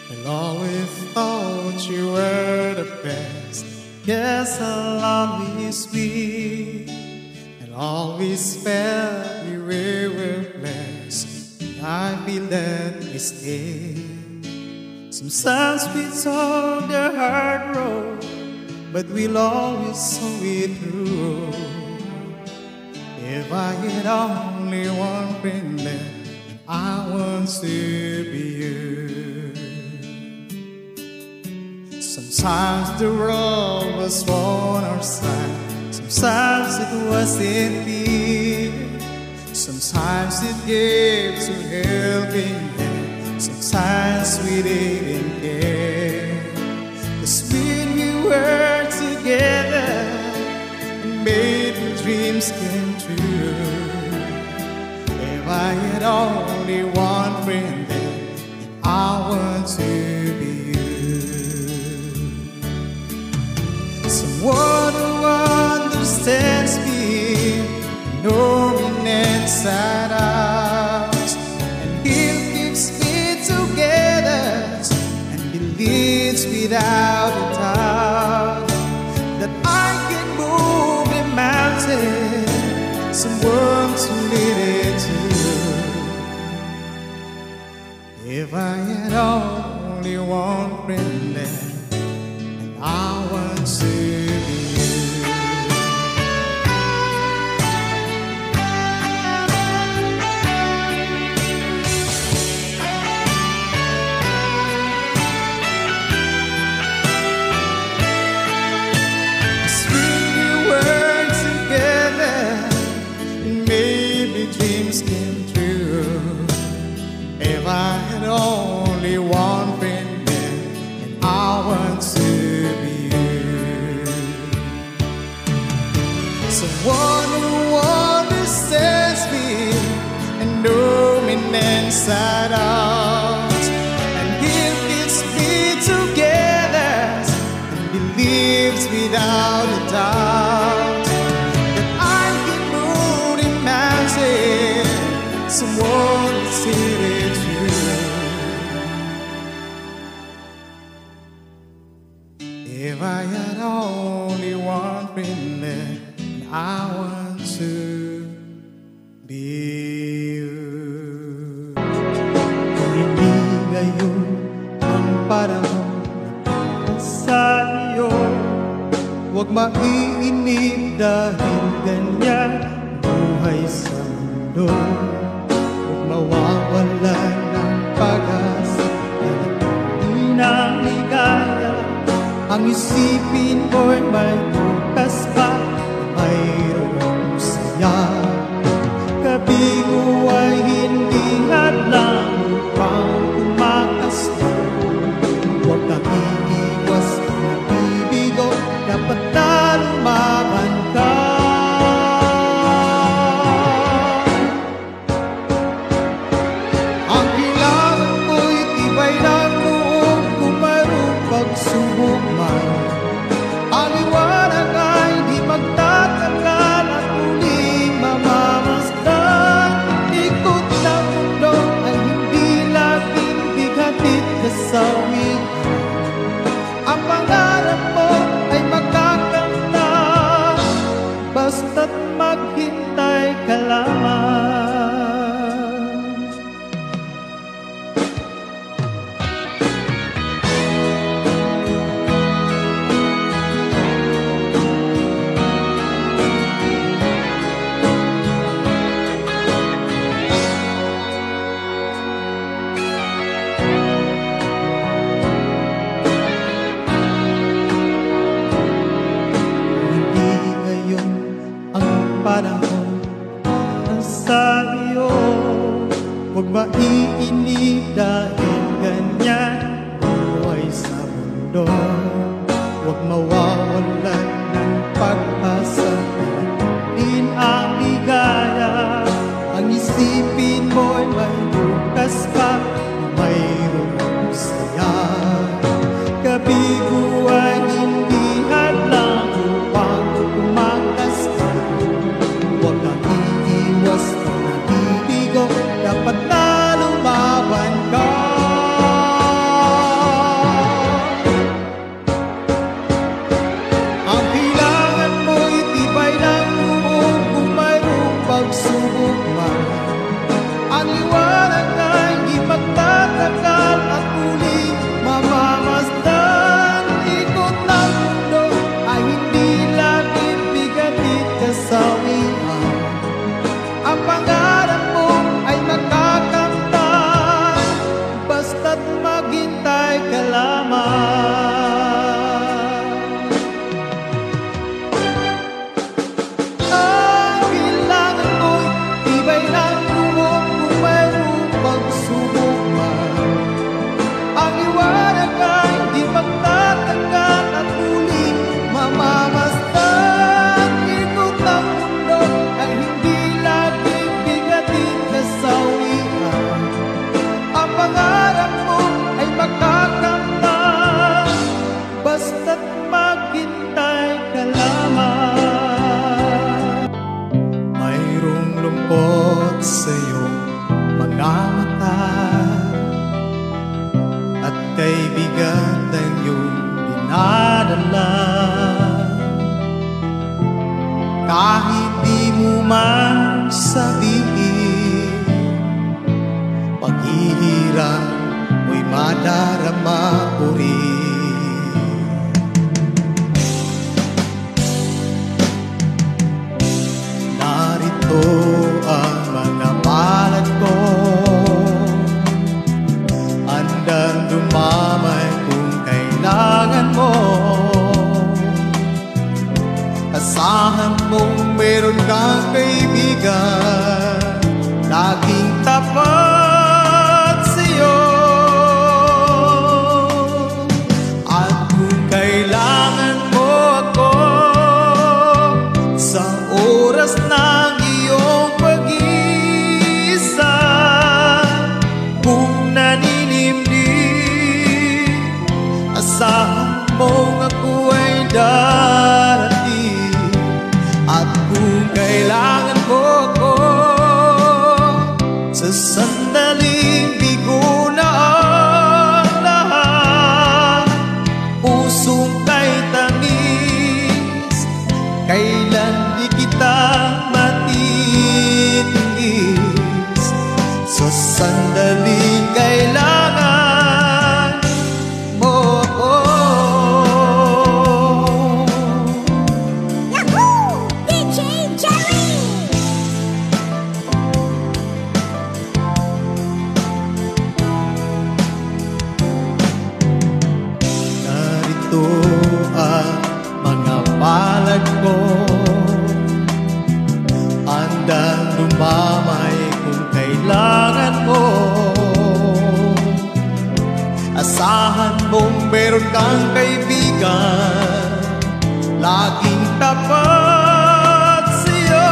And always thought you were the best. Guess I'll always be, and always felt we were blessed. I feel that we stay. Sometimes we talk the hard road, but we'll always see it through. If I had only one friend left, I want to be you. Sometimes the world was on our side, sometimes it wasn't fear, sometimes it gave to helping hand, sometimes we didn't care. 'Cause when we were together, it made the dreams come true. If I had only one friend then, I want to be you. Someone who understands me, knowing inside out, and He'll keeps me together, and He leads without a doubt, that I can move the mountain, someone to lead it to. If I had only one friend left, and I want to be you. When we were together, maybe dreams came true. If I had only one friend then, and I want to be you. Someone who understands me and knows me inside out, and He keeps me together, and believes without a doubt that I can move the mountain, someone to see it through. If I had only one friend left, I want to be you. Kung hindi ngayon ang panahon sa iyo, huwag maiinip dahil ganyan buhay sa mundo. Huwag mawawalan ng pag-asa at hindi nang ligaya. Ang isipin ko'y may bukas pa, mayroong saya. Kabigo ay hindi hadlang upang tumakas ka. Huwag kang iiwas ng nabibigo, dapat na lumaban ka. Ang kailangan mo'y tibay ng loob, kung mayroong pagsubok man. Ang liwanag ay di magtatagal at muling mamamasdan. Ikot ng mundo ay hindi laging bigatid na sawit. Ang pangarap mo ay magkakamtan, basta't maghintay ka lamang. kaibigan ng iyong dinadala. Kahit di mo man sabihin, paghihirap mo'y madarama ko rin. Narito ang mga palad ko, handang dumamay kung kailangan mo. Asahan mong meron kang kaibigan, laging tapat sa'yo. At kung kailangan mo ako sa oras ng iyong pag-iisa, kung naninimdim, asahan mong ako ay darating. At kung kailangan mo ako sa sandaling bigo na ang lahat, pusong kay tamis, kailan di kita matitiis. Sa sandaling kailangan mo ako. Narito ang mga palad ko, handang lumamay kung kailangan mo. Asahan mong meron kang kaibigan, laging tapat sa'yo.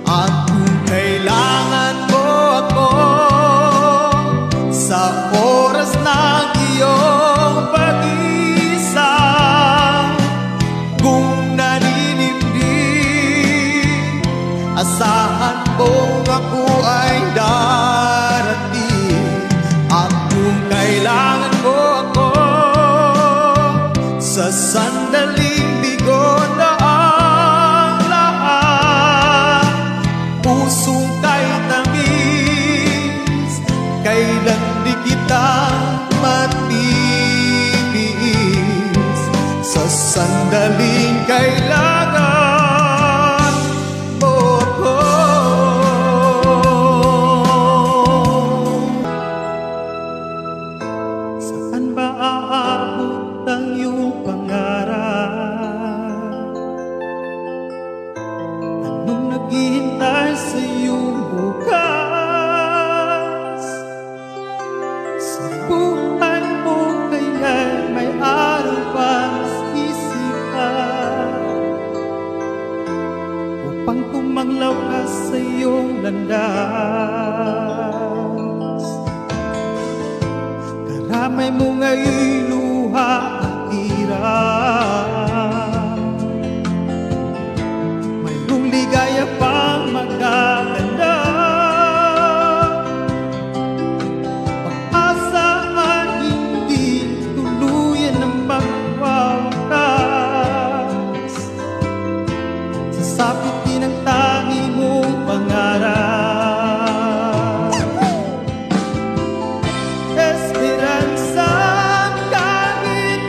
At kung kailangan mo ako sa oras ng iyong pag-isa, kung naninimdim, asahan mong ako ay darating. At kung kailangan mo ako sa sandaling bigo na ang lahat, pusong kay tamis, kailan di kita matitiis. Sa sandaling kailangan mo ako. Saan ba aabot ang iyong pangarap? Anong naghihintay sa iyong bukas? Sa buhay mo kaya'y may araw pa sisipan, upang tumanglaw ka sa iyong landas. Karamay mo nga'y luha at hirap, mayroong ligaya pang magaganda. Pag-asa ay hindi tuluyan ng magwawakas, sasapit din ang tangi mong pangarap. Esperanza kahit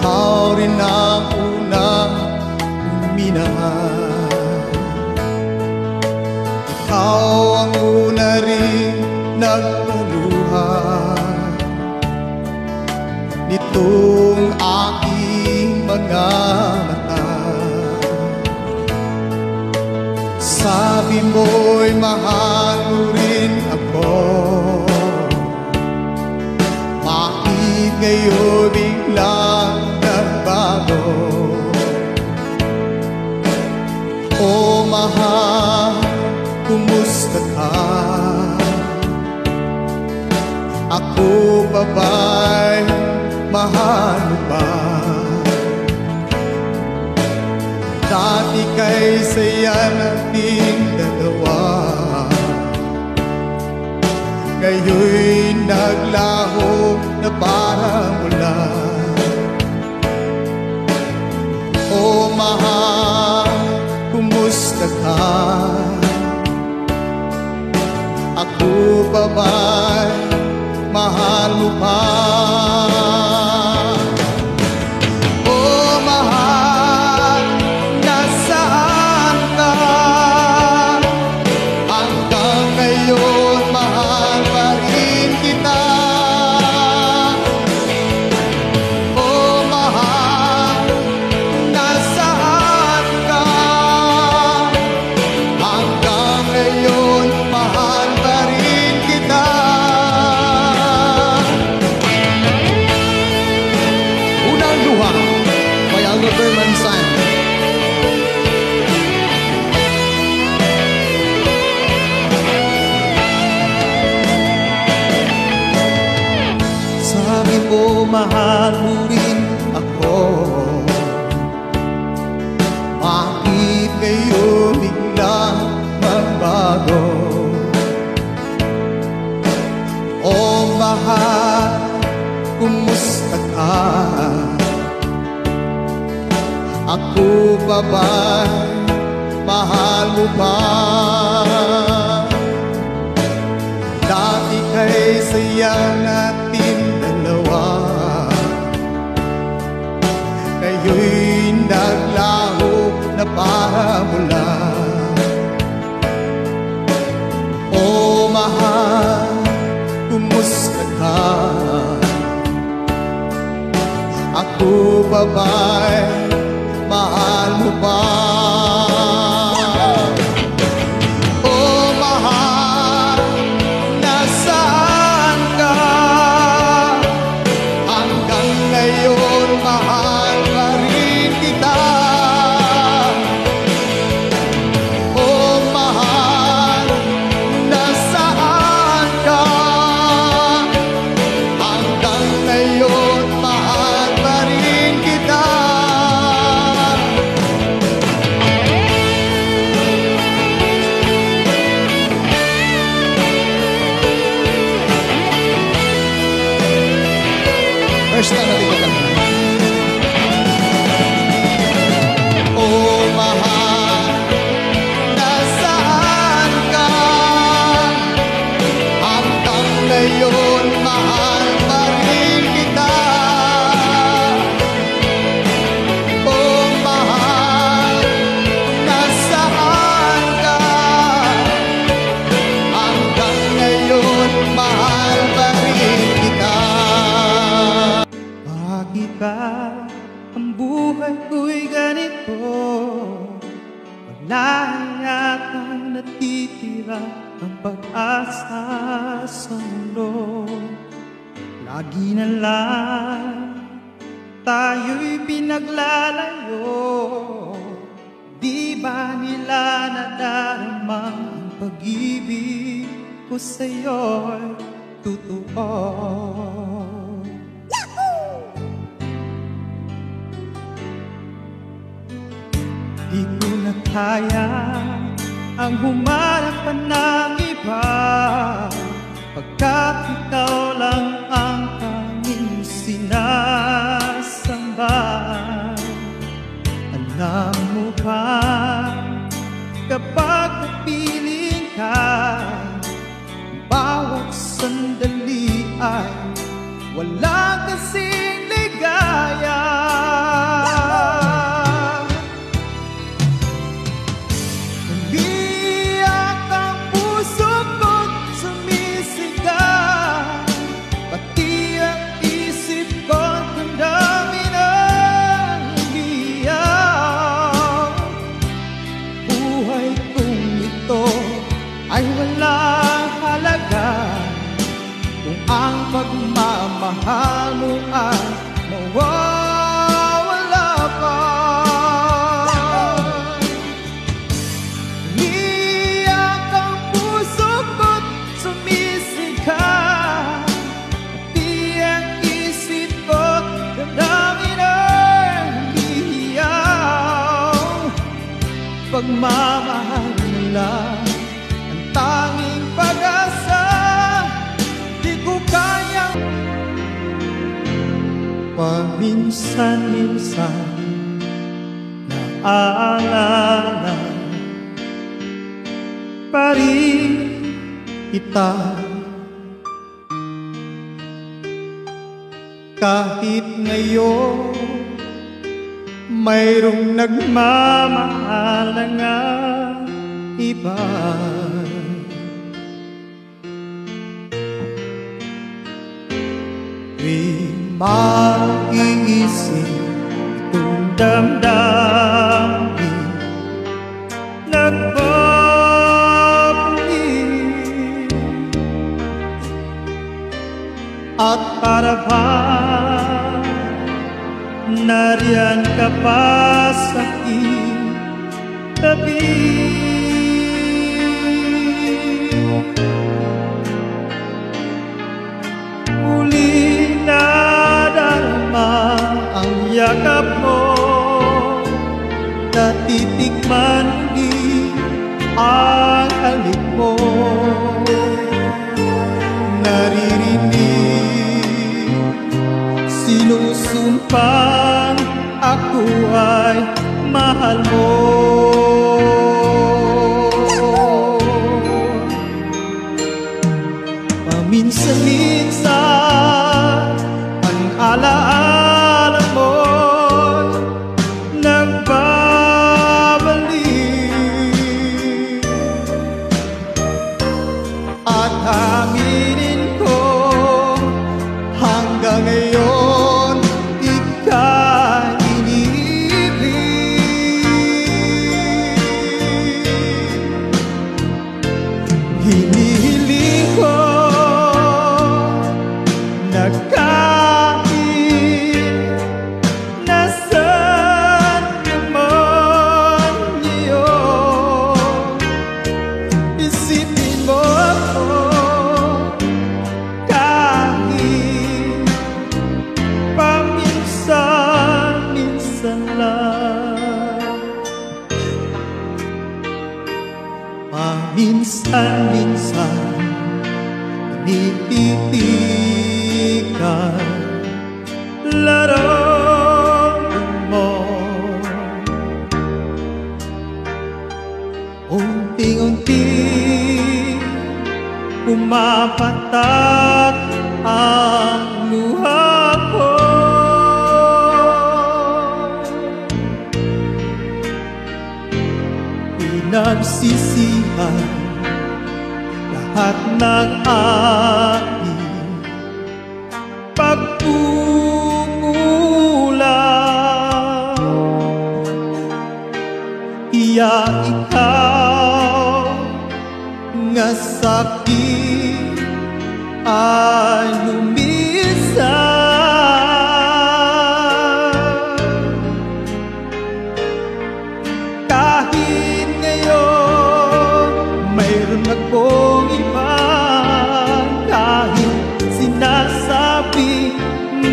ikaw rin ang unang minahal. Ikaw ang una rin nagpaluhan nitong aking mga mata. Sabi mo'y mahal mo rin ako, bakit ngayon biglang nagbago? O mahal, kumusta ka? Ako pa ba'y mahal mo ba? Dati kay saya nating dalawa, ngayon'y naglaho na parang ulan. O mahal, kumusta ka? Ako pa ba'y mahal mo pa? Sabi mo mahal mo rin ako, bakit kayo biglang magbago? O mahal, kumusta ka? Ako pa ba'y mahal mo pa? Dati kay saya natin dalawa, ngayon'y naglaho na parang ulan. O mahal, kumusta ka? Ako pa ba'y mahal mo pa? First time natin magkakita. Oh mahal, nasaan ka? Hanggang ngayon mahal pa rin kita. Oh mahal, nasaan ka? Hanggang ngayon mahal pa rin kita. Bakit ba ang buhay ko'y ganito? Wala yatang natitira ang pag-asa sa mundo. Lagi na lang tayo'y pinaglalayo. Di ba nila nadarama ang pag-ibig ko sa'yo'y totoo? Di ko na kaya ang humarap pa ng iba, pagkat ikaw lang ang tanging sinasamba. Alam mo ba, kapag napiling ka, bawat sandali ay wala kasing ligaya. pagmamahal mo lang ang tanging pag-asa. Di ko kayang paminsan-minsan naaalala pa rin kita, kahit ngayon mayroong nagmamahal na nga iba. Tuwing maiisip itong damdamin nagbabalik, at para bang nariyan ka pa sa aking tabi. Muli nadarama ang yakap mo, natitikman din ang halik mo, naririnig sinusumpang ako ay mahal mo. Paminsan-minsan ang alaala mo'y nagbabalik, at aminin ko hanggang ngayon ika'y iniibig. Hinihiling ko na kahit nasaan ka man ngayon, isipin mo ako kahit paminsan-minsan lang. Paminsan-minsan tinititigan laro mo, unti-unti pumapatak ang luha ko, pinagsisihan lahat ng aking pagkukulang. Iya ikaw nga sa'kin ay lumisan, kahit ngayon mayroon akong iba, kahit sinasabi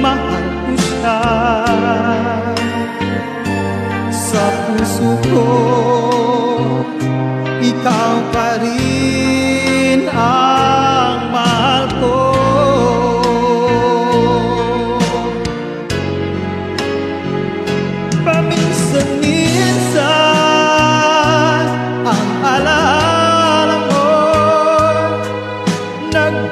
mahal ko siya, sa puso ko ikaw pa rin ang mahal ko. Paminsan-minsan ang alaala mo nagbabalik,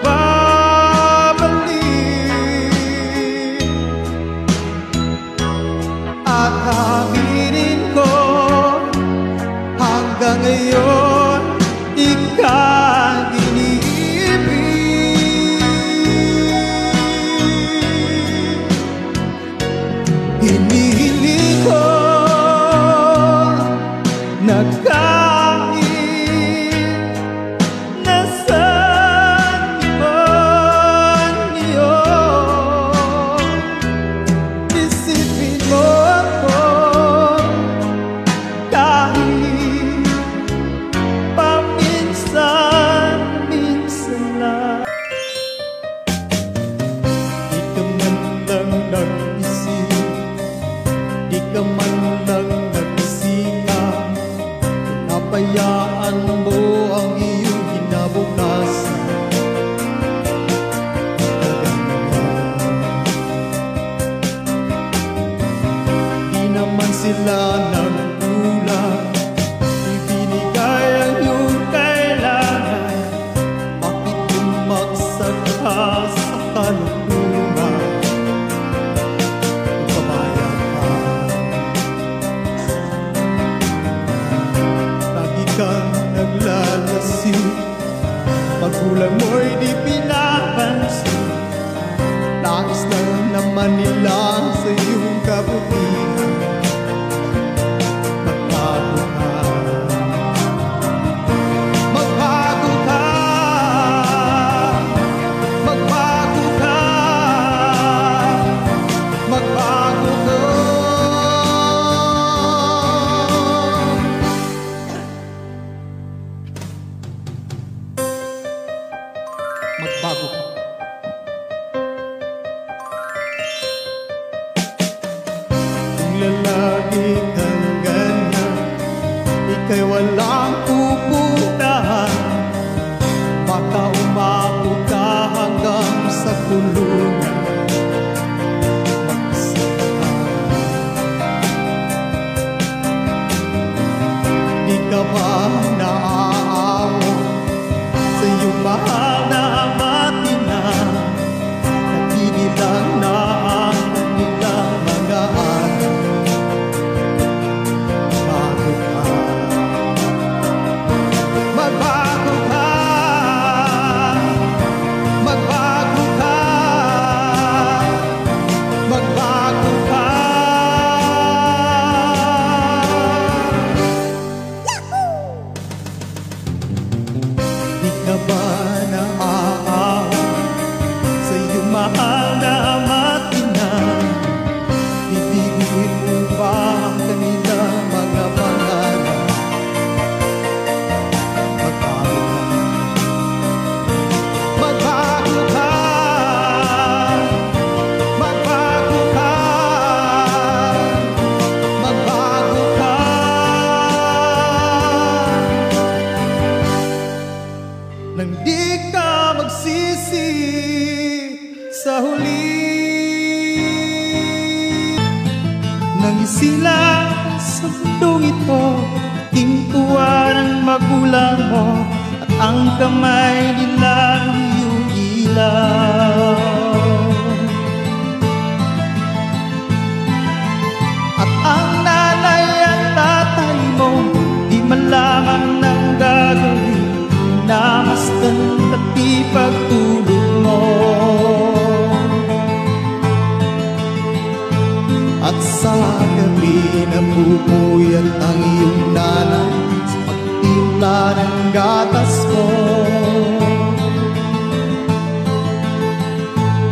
at aminin ko hanggang ngayon ika'y iniibig. Hinihiling ko na kahit nasaan man ngayon, isipin mo ako kahit paminsan-minsan lang. Di ka man lang nag-isip, di ka man lang nagsilang, sila nagkulang. Ibinigay ang iyong kailangan, bakit bumagsak ka sa kalungkutan? Pabayaan ka, lagi kang naglalasiw, magulang mo'y di pinapansin. Nais lang naman nila sa iyong kabutihan. Magbago ka, magbago ka, magbago ka, magbago ka. Magbago ka. Lalagi kang ganyan, ika'y walang pupuntahan. Baka umabot ka hanggang sa kulungan. Mag-isa ka, di ka ba naaawa sa iyong mahal na ama't ina? Nagbibilang na ang kanilang mga anak. Di ka ba naaawa sa iyong mahal na ama't ina? Bibiguin mo ba ang kanilang mga pangarap? Magbago ka, magbago ka, magbago ka, magbago ka. Nang di ka magsisi sa huli, nang isila sa mundong ito, aking tuwa ng magulang mo, at ang kamay nila ng iyong ilaw. At ang nanay at tatay mo, di malamang ng gagawin, namastan at ipagtulog mo. At sa gabi napupuyat ang iyong nanay sa pagtimpla ng gatas mo.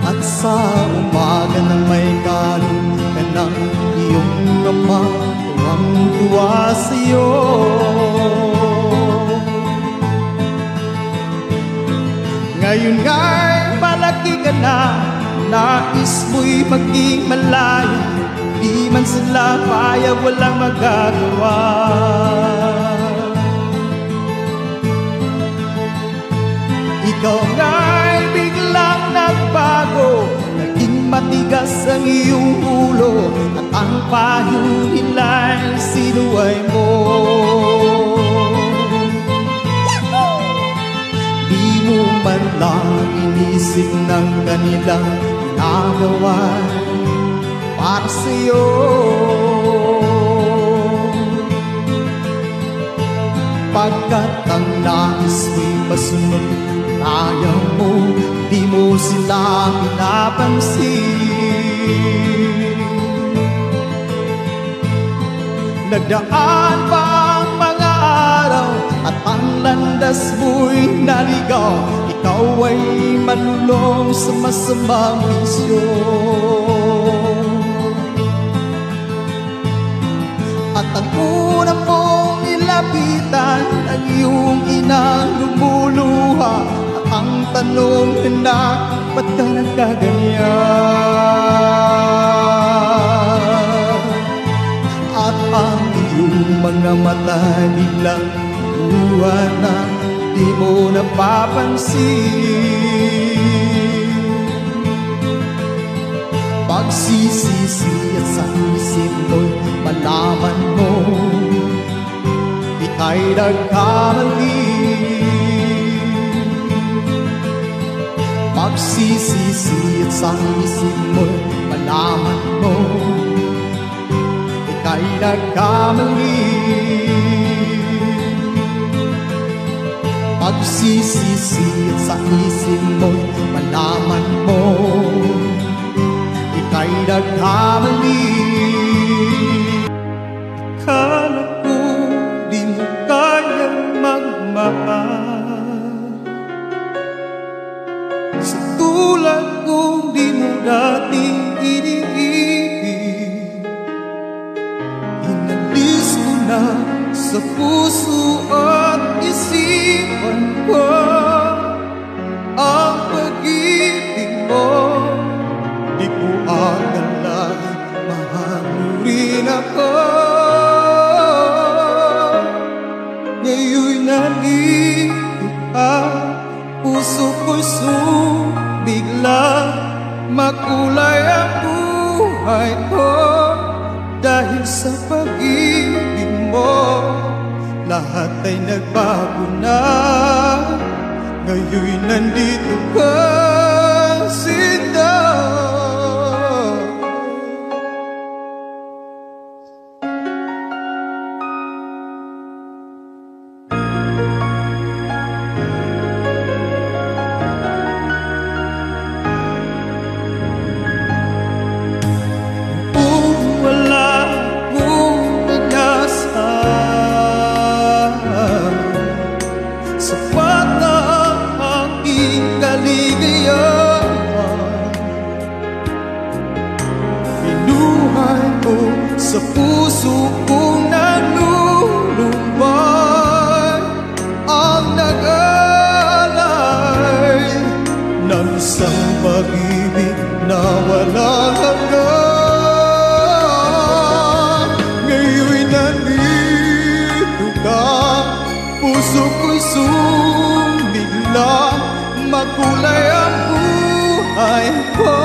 At sa umaga na may kalong ka ng iyong ama, tuwang-tuwa sa'yo. Ngayon nga'y malaki ka na, nais mo'y maging malaya. Di man sila paya, walang magagawa. Ikaw nga'y biglang nagbago, naging matigas ang iyong ulo, at ang payo nila'y sinuway mo. Man lang inisip ng kanilang ginagawa para sa'yo. Pagkat ang nais mo'y masunod, ayaw mo, di mo sila pinapansin. Nagdaan pa ang mga araw at ang landas mo'y naligaw, ikaw ay malulong sa masamang bisyo. At ang una mong nilapitan, ang iyong inang lumuluha, at ang tanong, anak, ba't ka nagkaganyan? At ang iyong mga mata biglang buwa na di mo napapansin. Pagsisisi at sa isip mo'y malaman mo ika'y nagkamali. Magsisisi at sa isip mo, malaman mo ika'y nagkamali. Magsisisi at sa isip mo, malaman mo ika'y nagkamali. Akala ko di mo kayang magmahal, sa tulad kong di mo dating iniibig. Inalis ko na sa puso at isipan ko ang pag-ibig mo. Di ko akalain mahal mo rin ako. Ngayon'y nandito ka, puso ko'y bigla makulay ang buhay ko. Dahil sa pag-ibig mo, lahat ay nagbago na. Ngayon'y nandito ka, Sinta. Sa puso kong nanunubay ang nag-alay ng isang pag-ibig na walang hanggan. Ngayon'y nandito ka, puso ko'y sumigla, makulay ang buhay ko.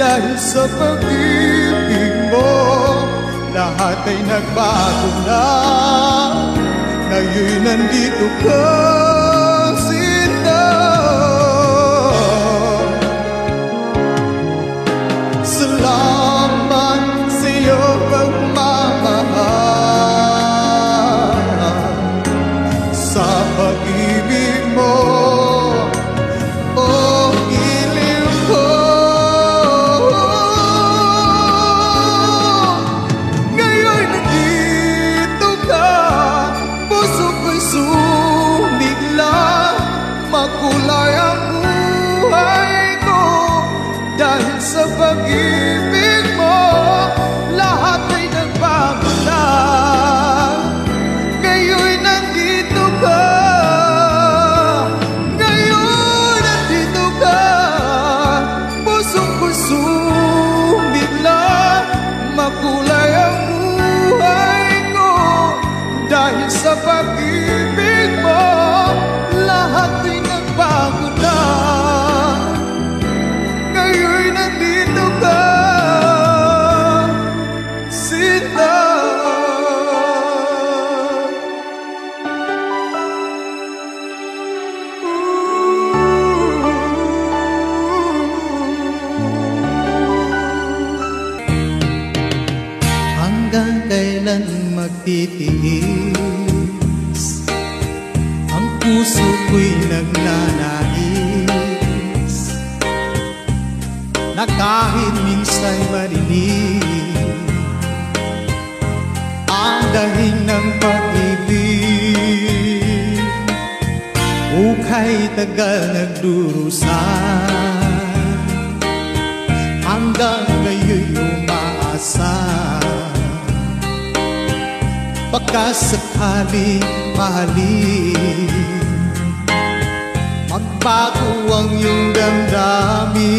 Dahil sa pag-ibig mo, lahat ay nagbago na. Ngayon'y nandito ka, Sinta. Salamat sa'yo pagmamahal, sa pag-ibig mo. Makulay ang buhay ko dahil sa pag-ibig mo, lahat ay nagbago na. Ngayon'y nandito ka, ngayon'y nandito ka, pusong bigla, makulay ang buhay ko dahil sa pag-ibig mo, lahat ay nagbago na. Ngayon'y nandito ka, Sinta. Hanggang kailan magtitiis? Ang puso ko'y nagnanais na kahit minsan'y marinig ang dahig ng pag-ibig. Ukay tagal nagdurusan, hanggang ngayon umaasa. Baka sakali mahalin, magbago ang iyong damdamin.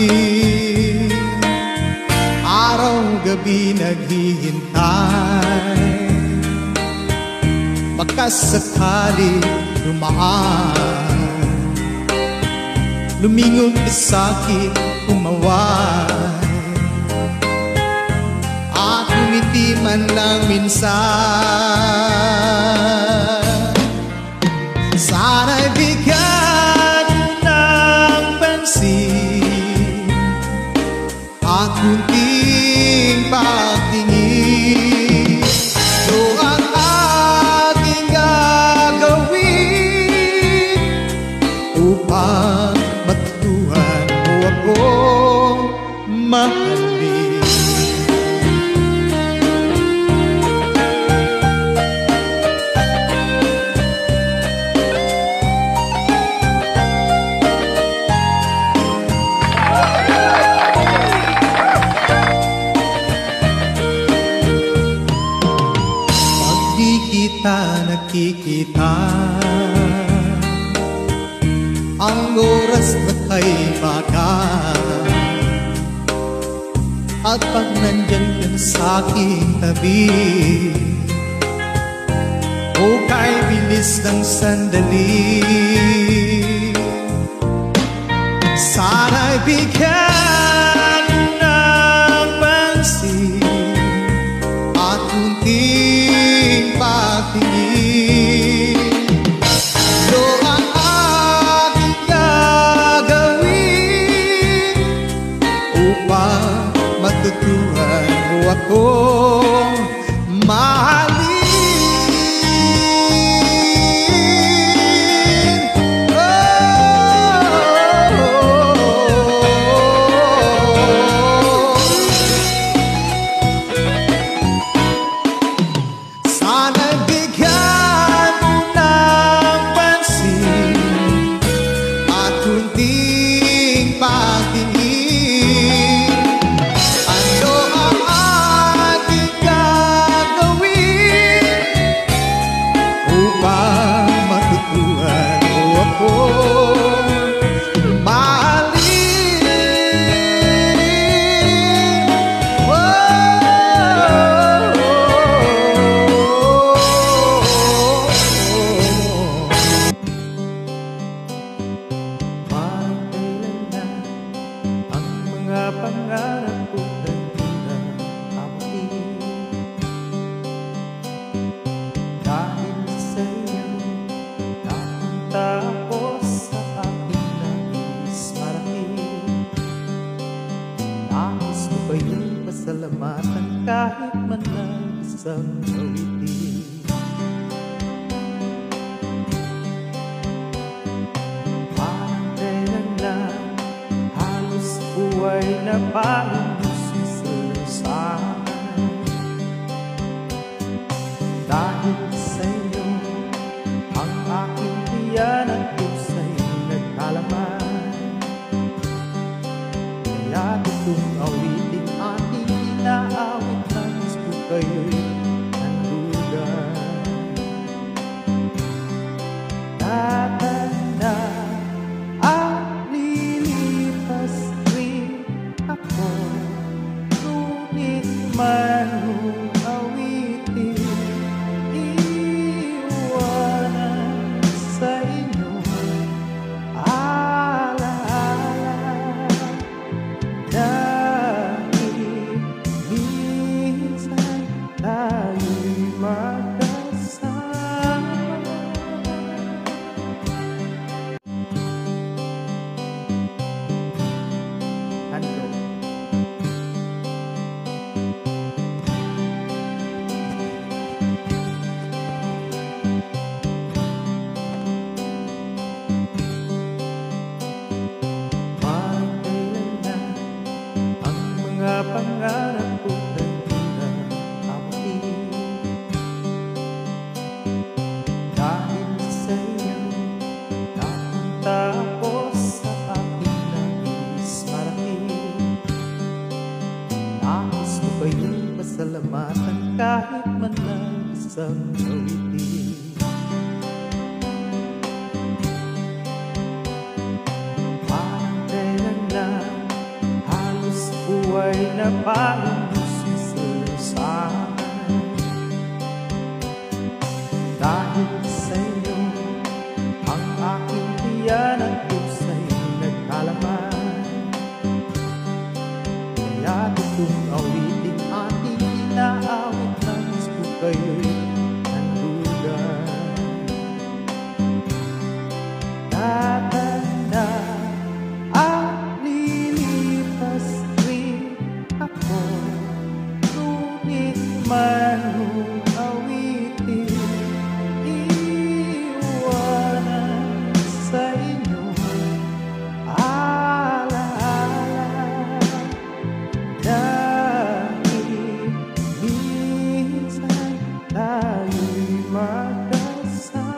Araw-gabi naghihintay, baka sakali dumaan. Lumingon ka sa'kin, umaway, at umiti man lang minsan. Sana'y bigyan ng pansin at kunting pagtingin. Ito ang ating gagawin upang matutuhan mo akong mahalin. Nakikita ang oras na kay bagal, at pag nandyan ka sa aking tabi, o kay bilis ng sandali. Sana'y bigyan ng pansin at kunting pagtingin. Ito ang ating gagawin upang matutuhan mo akong mahalin. Sana'y bigyan mo ng pansin at kunting pagtingin. Ano ang ating gagawin upang matutuhan mo akong mahalin? Pangarap ko na abutin, dahil sa'yo napunta ako sa aking nais marahil. Nais ko ba yung pasalamatan kahit man lang isang awitin? Parang kailan lang buhay na parang susunod dahil sa'yo ang aking tiyan at pusa'y nagkalaman. Kaya itong awiting ating inaawit, nais ko kayo'y nandugan. Tatanda at lilipas ako, ngunit manong awitin iwanan sa inyo alaala, dahil minsan tayo'y magkasama. Pangarap ko na abutin, dahil sa'yo napunta ako sa aking nais marahil. Nais ko ba yung pasalamatan kahit man lang isang awitin? Parang kailan lang buhay na parang susunod dahil sa'yo ang aking tiyan at pusa'y nagkalaman. Kaya itong awiting ating inaawit, Anong awitin iwanan sa inyong alaala? Dahil minsan tayo'y magkasama.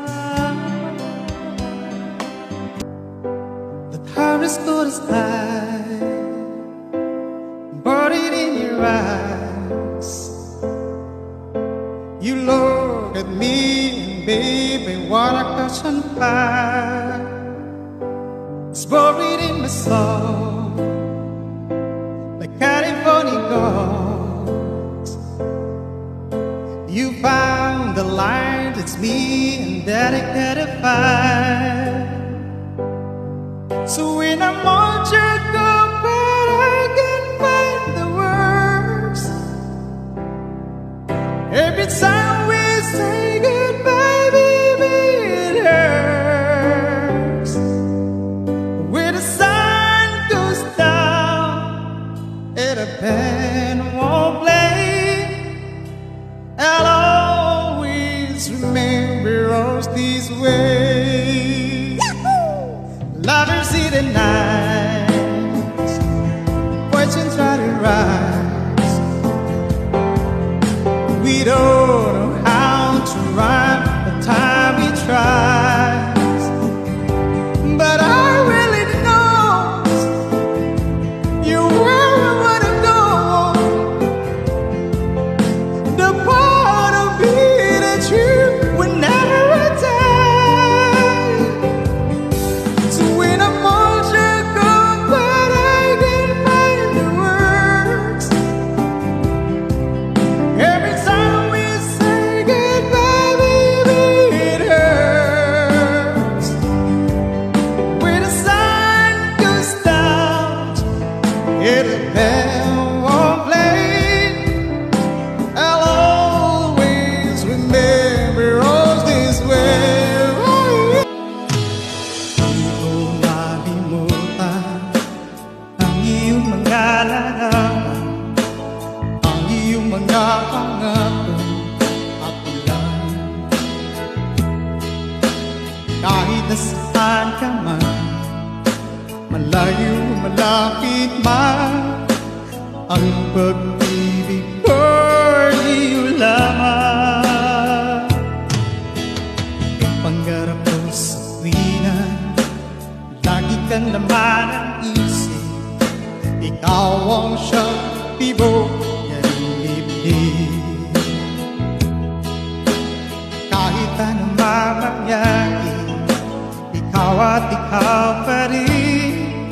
That heart is good as light, buried in your eyes. You look at me and baby, what I catch on fire. It's buried in my soul like California gold. You found the light, it's me and dedicated fire. So when I'm all jerked up, but I can't find the words. Every time we say goodbye, baby, it hurts. When the sun goes down and the band won't play, I'll always remember us this way. Lovers in the night, questions try to rise. We don't know how to rhyme the time we tries, but I really know you're where I wanna go. The part of me that you would never die. So when I'm all shook up, but I can't find the words. Every time we say goodbye, baby, it hurts. When the sun goes down and the bell won't play, I'll always remember us this way. Di ko malimutan ang iyong mga larawan, ang iyong mga pangako at ulan. Kahit nasaan ka man, malayo, malapit man, ang pag-ibig ko'y iyo lamang. Pangarap ko sa tuwina, lagi kang laman ang isip. Ikaw ang siyang tibok ng ibig. Kahit anong mamangyari, ikaw at ikaw pa rin.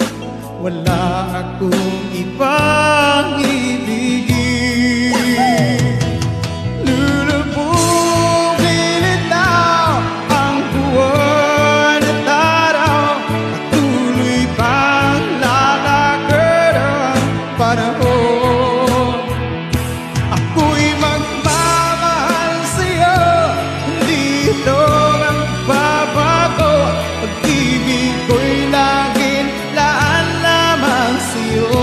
Wala akong ibang ibigin. Lulubugin itaw ang buwan at araw, at tuloy pang lalakad ang panahon. Ako'y magmamahal sa'yo, hindi ito magbabago. Pag-ibig ko'y laging laan lamang sa'yo.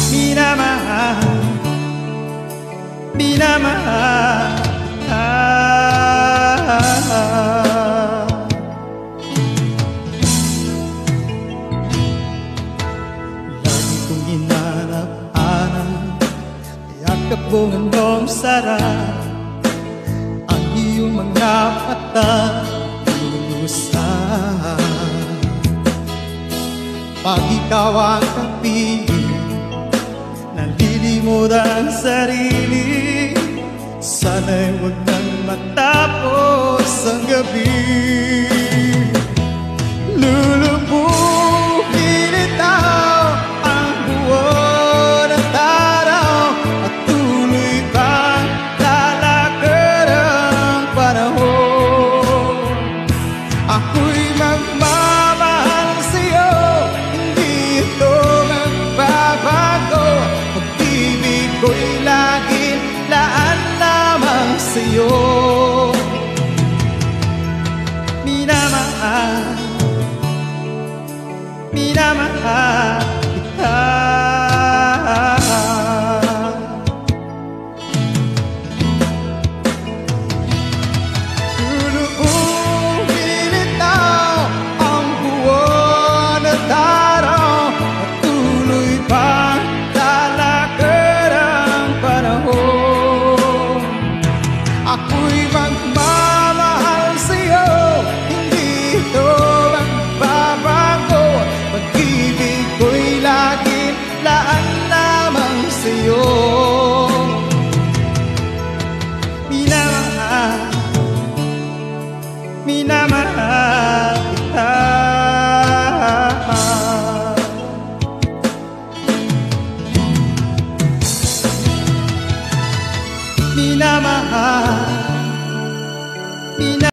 Minamahal, minamahal. Lagi kong hinarap-harap, yakap mong andong sarap, ang iyong mga mata lulusan. Pag ikaw ang kapiling, nalilimot ang sarili, sana'y huwag nang matapos ang gabi. Lulubugin itaw ang buwan at araw, at tuloy pang lalakad ang panahon. Ako'y magmamahal sa'yo, hindi ito magbabago. Pag-ibig ko'y laging laan lamang sa'yo.